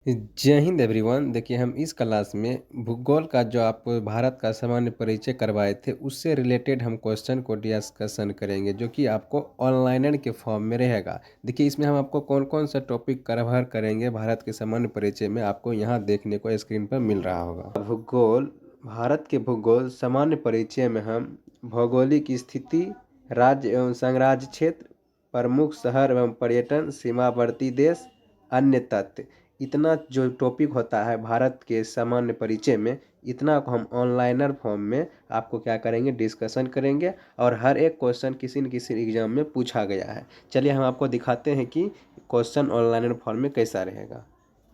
जय हिंद एवरीवन। देखिए, हम इस क्लास में भूगोल का जो आपको भारत का सामान्य परिचय करवाए थे उससे रिलेटेड हम क्वेश्चन को डिस्कशन करेंगे, जो कि आपको ऑनलाइन के फॉर्म में रहेगा। देखिए, इसमें हम आपको कौन कौन सा टॉपिक कवर करेंगे भारत के सामान्य परिचय में, आपको यहाँ देखने को स्क्रीन पर मिल रहा होगा। भूगोल, भारत के भूगोल सामान्य परिचय में हम भौगोलिक स्थिति, राज्य एवं संघराज्य क्षेत्र, प्रमुख शहर एवं पर्यटन, सीमावर्ती देश, अन्य तथ्य, इतना जो टॉपिक होता है भारत के सामान्य परिचय में, इतना को हम ऑनलाइनर फॉर्म में आपको क्या करेंगे, डिस्कशन करेंगे। और हर एक क्वेश्चन किसी न किसी एग्जाम में पूछा गया है। चलिए हम आपको दिखाते हैं कि क्वेश्चन ऑनलाइनर फॉर्म में कैसा रहेगा।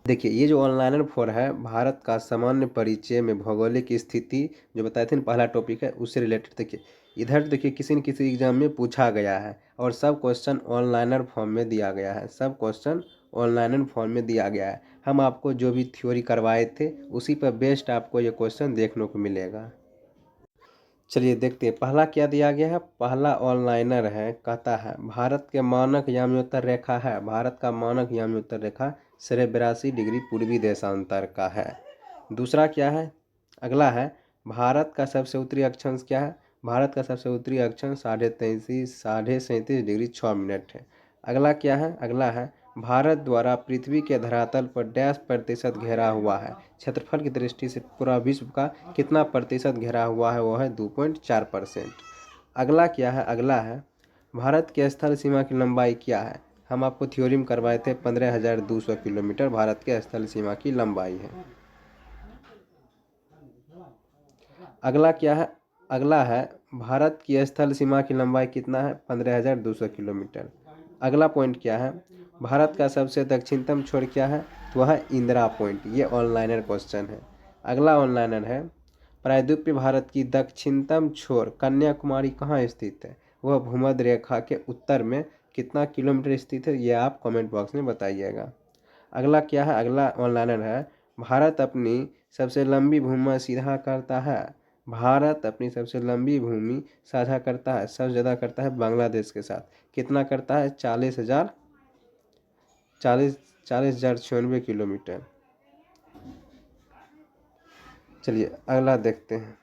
देखिए, ये जो ऑनलाइनर फॉर्म है भारत का सामान्य परिचय में भौगोलिक स्थिति जो बताए थे ना, पहला टॉपिक है, उससे रिलेटेड। देखिए इधर देखिए किसी न किसी एग्जाम में पूछा गया है और सब क्वेश्चन ऑनलाइनर फॉर्म में दिया गया है। सब क्वेश्चन ऑनलाइन फॉर्म में दिया गया है। हम आपको जो भी थ्योरी करवाए थे उसी पर बेस्ड आपको ये क्वेश्चन देखने को मिलेगा। चलिए देखते हैं पहला क्या दिया गया है। पहला ऑनलाइनर है, कहता है भारत के मानक याम्योत्तर रेखा है। भारत का मानक याम्योत्तर रेखा 82.82 पूर्वी देशांतर का है। दूसरा क्या है, अगला है भारत का सबसे उत्तरी अक्षांश क्या है। भारत का सबसे उत्तरी अक्षांश 37.6 है। अगला क्या है, अगला है भारत द्वारा पृथ्वी के धरातल पर डैश प्रतिशत घेरा हुआ है। क्षेत्रफल की दृष्टि से पूरा विश्व का कितना प्रतिशत घेरा हुआ है, वो है 2.4%। अगला क्या है, अगला है भारत के स्थल सीमा की लंबाई क्या है। हम आपको थ्योरी में करवाए थे 15,200 किलोमीटर भारत के स्थल सीमा की लंबाई है। अगला क्या है, अगला है भारत की स्थल सीमा की लंबाई कितना है, 15,200 किलोमीटर। अगला पॉइंट क्या है, भारत का सबसे दक्षिणतम छोर क्या है, तो वह है इंदिरा पॉइंट। ये ऑनलाइनर क्वेश्चन है। अगला ऑनलाइनर है प्रायद्वीपीय भारत की दक्षिणतम छोर कन्याकुमारी कहाँ स्थित है। वह भूमध्य रेखा के उत्तर में कितना किलोमीटर स्थित है, ये आप कमेंट बॉक्स में बताइएगा। अगला क्या है, अगला ऑनलाइनर है भारत अपनी सबसे लंबी भूमि सीधा करता है। भारत अपनी सबसे लंबी भूमि साझा करता है, सबसे ज़्यादा करता है बांग्लादेश के साथ। कितना करता है, 40,096 किलोमीटर। चलिए अगला देखते हैं।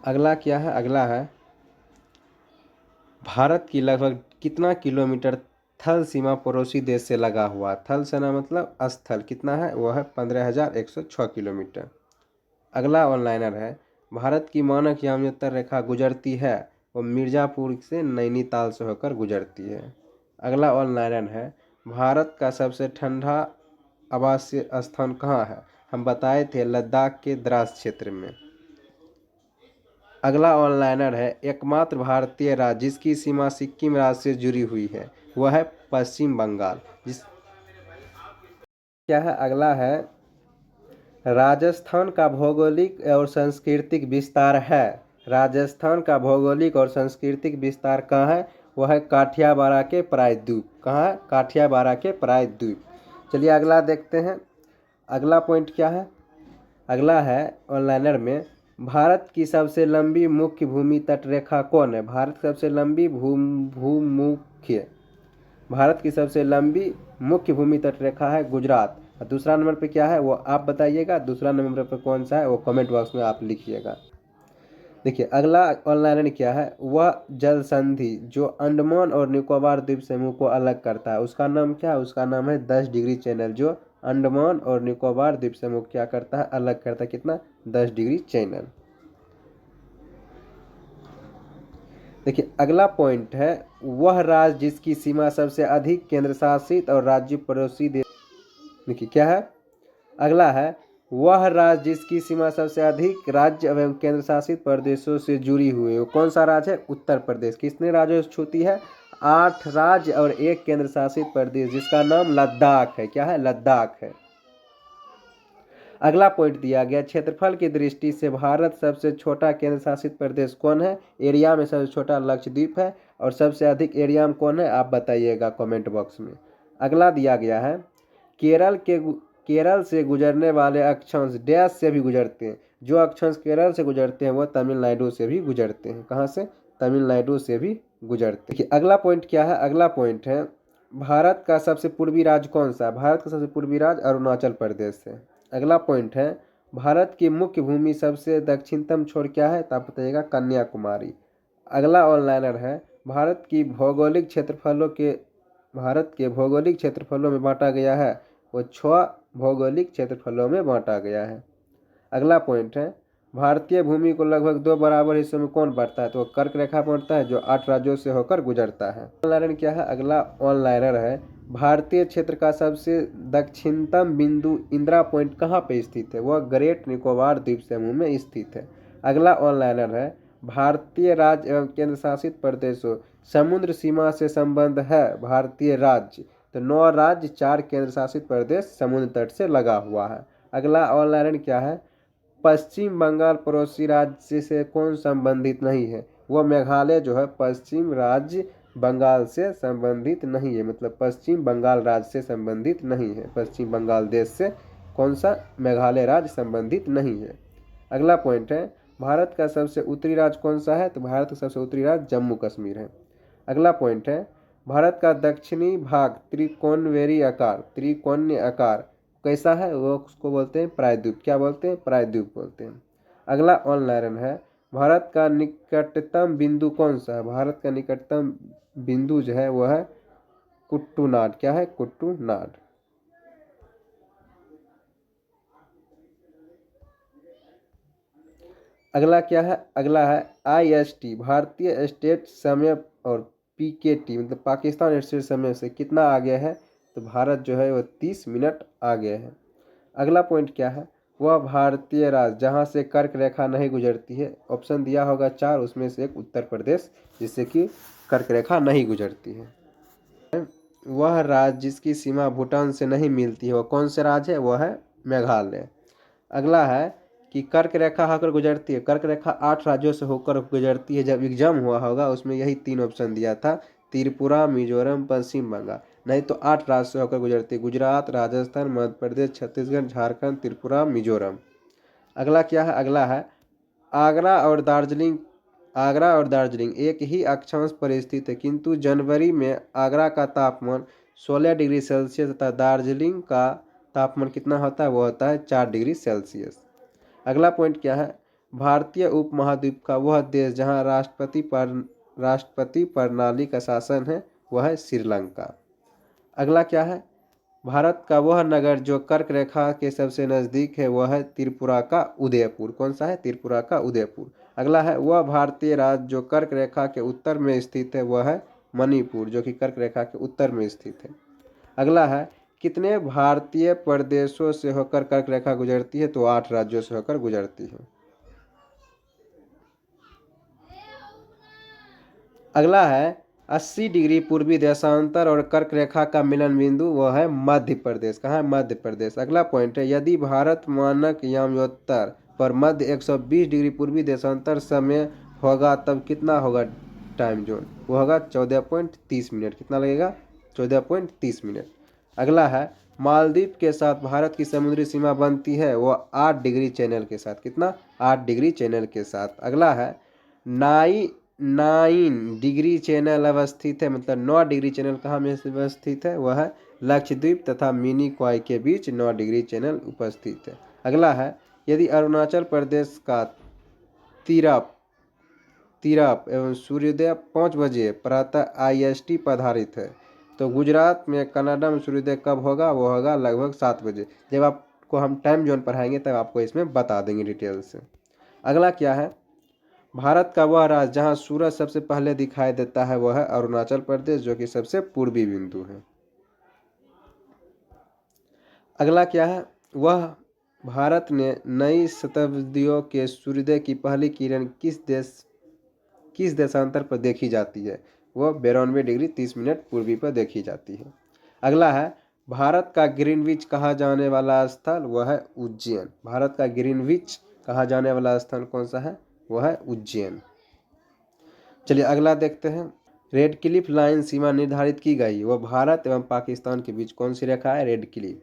अगला क्या है, अगला है भारत की लगभग कितना किलोमीटर थल सीमा पड़ोसी देश से लगा हुआ। थल सेना मतलब स्थल कितना है, वह है 15,106 किलोमीटर। अगला ऑनलाइनर है भारत की मानक याम्योत्तर रेखा गुजरती है, वो मिर्ज़ापुर से नैनीताल से होकर गुजरती है। अगला ऑनलाइनर है भारत का सबसे ठंडा आवासीय स्थान कहाँ है। हम बताए थे लद्दाख के द्रास क्षेत्र में। अगला ऑनलाइनर है एकमात्र भारतीय राज्य जिसकी सीमा सिक्किम राज्य से जुड़ी हुई है, वह है पश्चिम बंगाल। जिस क्या है, अगला है राजस्थान का भौगोलिक और सांस्कृतिक विस्तार है। राजस्थान का भौगोलिक और सांस्कृतिक विस्तार कहाँ है, वह है काठियावाड़ के प्रायद्वीप। कहाँ है, काठियावाड़ के प्रायद्वीप। चलिए अगला देखते हैं। अगला पॉइंट क्या है, अगला है ऑनलाइनर में भारत की सबसे लंबी मुख्य भूमि तट रेखा कौन है। भारत की सबसे लंबी भूमुख्य भारत की सबसे लंबी मुख्य भूमि तट रेखा है गुजरात। और दूसरा नंबर पे क्या है वो आप बताइएगा। दूसरा नंबर पे कौन सा है वो कमेंट बॉक्स में आप लिखिएगा। देखिए अगला ऑनलाइन क्या है, वह जल संधि जो अंडमान और निकोबार द्वीप समूह को अलग करता है, उसका नाम क्या है, उसका नाम है 10 डिग्री चैनल। जो अंडमान और निकोबार द्वीप समूह क्या करता है, अलग करता है, कितना, 10 डिग्री चैनल। देखिए अगला पॉइंट है वह राज्य जिसकी सीमा सबसे अधिक केंद्र शासित और राज्य पड़ोसी देश। देखिए क्या है, अगला है वह राज्य जिसकी सीमा सबसे अधिक राज्य एवं केंद्र शासित प्रदेशों से जुड़ी हुई है। वो कौन सा राज्य है, उत्तर प्रदेश। कितने राज्यों से छूती है, 8 राज्य और 1 केंद्र शासित प्रदेश, जिसका नाम लद्दाख है। क्या है, लद्दाख है। अगला पॉइंट दिया गया क्षेत्रफल की दृष्टि से भारत सबसे छोटा केंद्र शासित प्रदेश कौन है। एरिया में सबसे छोटा लक्षद्वीप है और सबसे अधिक एरिया में कौन है, आप बताइएगा कमेंट बॉक्स में। अगला दिया गया है केरल से गुजरने वाले अक्षांश डैश से भी गुजरते हैं। जो अक्षांश केरल से गुजरते हैं वह तमिलनाडु से भी गुजरते हैं। कहाँ से, तमिलनाडु से भी गुजरते हैं। अगला पॉइंट क्या है, अगला पॉइंट है भारत का सबसे पूर्वी राज्य कौन सा है? भारत का सबसे पूर्वी राज्य अरुणाचल प्रदेश है। अगला पॉइंट है, भारत की मुख्य भूमि सबसे दक्षिणतम छोर क्या है? तो आप बताइएगा कन्याकुमारी। अगला ऑनलाइनर है, भारत के भौगोलिक क्षेत्रफलों में बांटा गया है, वो 6 भौगोलिक क्षेत्रफलों में बांटा गया है। अगला पॉइंट है, भारतीय भूमि को लगभग 2 बराबर हिस्सों में कौन बांटता है? तो कर्क रेखा बांटता है, जो 8 राज्यों से होकर गुजरता है। ऑनलाइनर क्या है? अगला ऑनलाइनर है, भारतीय क्षेत्र का सबसे दक्षिणतम बिंदु इंदिरा पॉइंट कहाँ पे स्थित है? वह ग्रेट निकोबार द्वीप समूह में स्थित है। अगला ऑनलाइनर है, भारतीय राज्य एवं केंद्र शासित प्रदेशों समुद्र सीमा से संबंध है। भारतीय राज्य तो 9 राज्य, 4 केंद्र शासित प्रदेश समुद्र तट से लगा हुआ है। अगला ऑनलाइनर क्या है, पश्चिम बंगाल पड़ोसी राज्य से कौन संबंधित नहीं है? वह मेघालय जो है पश्चिम राज्य बंगाल से संबंधित नहीं है, मतलब पश्चिम बंगाल राज्य से संबंधित नहीं है। पश्चिम बंगाल देश से कौन सा? मेघालय राज्य संबंधित नहीं है। अगला पॉइंट है, भारत का सबसे उत्तरी राज्य कौन सा है? तो भारत का सबसे उत्तरी राज्य जम्मू कश्मीर है। अगला पॉइंट है, भारत का दक्षिणी भाग त्रिकोणीय आकार कैसा है? वो उसको बोलते हैं प्रायद्वीप। क्या बोलते हैं? प्रायद्वीप बोलते हैं। अगला ऑनलाइन है, भारत का निकटतम बिंदु कौन सा है? भारत का निकटतम बिंदु जो है वह है कुट्टूनाड। क्या है? कुट्टूनाड। अगला क्या है? अगला है IST, भारतीय स्टेट समय, और PKT मतलब पाकिस्तान स्टेट समय से कितना आगे है? तो भारत जो है वह 30 मिनट आगे है। अगला पॉइंट क्या है? वह भारतीय राज्य जहाँ से कर्क रेखा नहीं गुजरती है। ऑप्शन दिया होगा 4, उसमें से एक उत्तर प्रदेश, जिससे कि कर्क रेखा नहीं गुजरती है। वह राज्य जिसकी सीमा भूटान से नहीं मिलती है, वह कौन से राज्य है? वह है मेघालय। अगला है कि कर्क रेखा होकर गुजरती है। कर्क रेखा 8 राज्यों से होकर गुजरती है। जब एग्जाम हुआ होगा उसमें यही 3 ऑप्शन दिया था, त्रिपुरा, मिजोरम, पश्चिम बंगाल। नहीं तो 8 राज्य से होकर गुजरती है, गुजरात, राजस्थान, मध्य प्रदेश, छत्तीसगढ़, झारखंड, त्रिपुरा, मिजोरम। अगला क्या है? अगला है आगरा और दार्जिलिंग। आगरा और दार्जिलिंग एक ही अक्षांश पर स्थित है, किंतु जनवरी में आगरा का तापमान 16 डिग्री सेल्सियस तथा दार्जिलिंग का तापमान कितना होता है? वो होता है 4 डिग्री सेल्सियस। अगला पॉइंट क्या है? भारतीय उपमहाद्वीप का वह देश जहां राष्ट्रपति प्रणाली का शासन है, वह है श्रीलंका। अगला क्या है? भारत का वह नगर जो कर्क रेखा के सबसे नजदीक है, वह है त्रिपुरा का उदयपुर। कौन सा है? त्रिपुरा का उदयपुर। अगला है, वह भारतीय राज्य जो कर्क रेखा के उत्तर में स्थित है, वह है मणिपुर, जो कि कर्क रेखा के उत्तर में स्थित है। अगला है, कितने भारतीय प्रदेशों से होकर कर्क रेखा गुजरती है? तो 8 राज्यों से होकर गुजरती है। अगला है 80 डिग्री पूर्वी देशांतर और कर्क रेखा का मिलन बिंदु, वह है मध्य प्रदेश। कहाँ है? मध्य प्रदेश। अगला पॉइंट है, यदि भारत मानक याम्योत्तर पर मध्य 120 डिग्री पूर्वी देशांतर समय होगा, तब कितना होगा टाइम जोन? वो होगा 14.30 मिनट। कितना लगेगा? 14.30 मिनट। अगला है, मालदीव के साथ भारत की समुद्री सीमा बनती है, वह 8 डिग्री चैनल के साथ। कितना? 8 डिग्री चैनल के साथ। अगला है, 9 डिग्री चैनल अवस्थित है, मतलब 9 डिग्री चैनल कहाँ में अवस्थित है? वह है लक्षद्वीप तथा मिनी क्वाई के बीच 9 डिग्री चैनल उपस्थित है। अगला है, यदि अरुणाचल प्रदेश का तीरप एवं सूर्योदय 5 बजे प्रातः IST पर आधारित है, तो गुजरात में कनाडा में सूर्योदय कब होगा? वो होगा लगभग 7 बजे। जब आपको हम टाइम जोन पढ़ाएंगे तब आपको इसमें बता देंगे डिटेल से। अगला क्या है? भारत का वह राज्य जहां सूरज सबसे पहले दिखाई देता है, वह है अरुणाचल प्रदेश, जो कि सबसे पूर्वी बिंदु है। अगला क्या है? वह भारत ने नई शताब्दियों के सूर्योदय की पहली किरण किस देशांतर पर देखी जाती है? वह 92 डिग्री 30 मिनट पूर्वी पर देखी जाती है। अगला है, भारत का ग्रीनविच कहा जाने वाला स्थल, वह है उज्जैन। भारत का ग्रीनविच कहा जाने वाला स्थान कौन सा है? वह है उज्जैन। चलिए अगला देखते हैं। रेड क्लिफ लाइन सीमा निर्धारित की गई, वह भारत एवं पाकिस्तान के बीच कौन सी रेखा है? Red Cliff.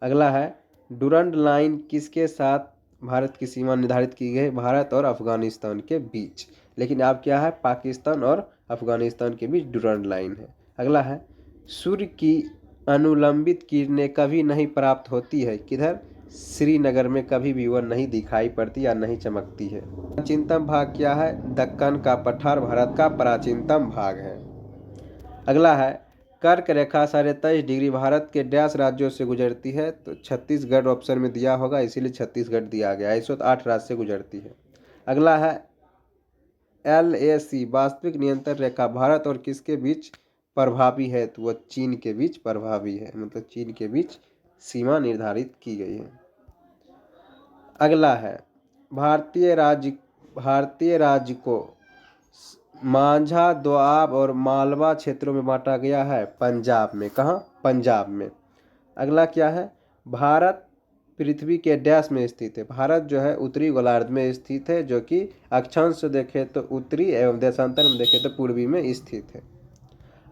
अगला है, डुरंड लाइन किसके साथ भारत की सीमा निर्धारित की गई? भारत और अफगानिस्तान के बीच। लेकिन अब क्या है? पाकिस्तान और अफगानिस्तान के बीच डुरंड लाइन है। अगला है, सूर्य की अनुलंबित किरणें कभी नहीं प्राप्त होती है किधर? श्रीनगर में कभी भी वह नहीं दिखाई पड़ती या नहीं चमकती है। प्राचीनतम भाग क्या है? दक्कन का पठार भारत का प्राचीनतम भाग है। अगला है, कर्क रेखा 23.5 डिग्री भारत के डैश राज्यों से गुजरती है? तो छत्तीसगढ़ ऑप्शन में दिया होगा, इसीलिए छत्तीसगढ़ दिया गया है। इस वक्त 8 राज्य से गुजरती है। अगला है, LAC वास्तविक नियंत्रण रेखा भारत और किसके बीच प्रभावी है? तो वह चीन के बीच प्रभावी है, मतलब चीन के बीच सीमा निर्धारित की गई है। अगला है, भारतीय राज्य को मांझा, दोआब और मालवा क्षेत्रों में बांटा गया है? पंजाब में। कहाँ? पंजाब में। अगला क्या है, भारत पृथ्वी के डैश में स्थित है? भारत जो है उत्तरी गोलार्ध में स्थित है, जो कि अक्षांश से देखें तो उत्तरी एवं देशांतर में देखें तो पूर्वी में स्थित है।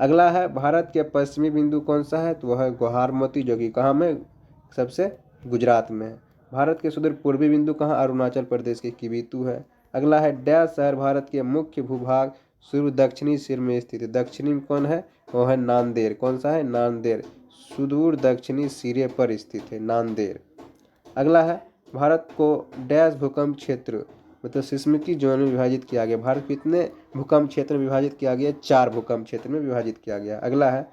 अगला है, भारत के पश्चिमी बिंदु कौन सा है? तो वह है गुहारमती, जो कि कहाँ में? सबसे गुजरात में है। भारत के सुदूर पूर्वी बिंदु कहाँ? अरुणाचल प्रदेश के किबितु है। अगला है, डैश शहर भारत के मुख्य भूभाग पूर्व दक्षिणी सिर में स्थित है? दक्षिणी में कौन है? वह है नांदेड़। कौन सा है? नांदेड़। सुदूर दक्षिणी सिरे पर स्थित है नांदेड़। अगला है, भारत को डैश भूकंप क्षेत्र मतलब सिस्मिकी जोन में विभाजित किया गया? भारत कितने भूकंप क्षेत्र में विभाजित किया गया? 4 भूकंप क्षेत्र में विभाजित किया गया। अगला है,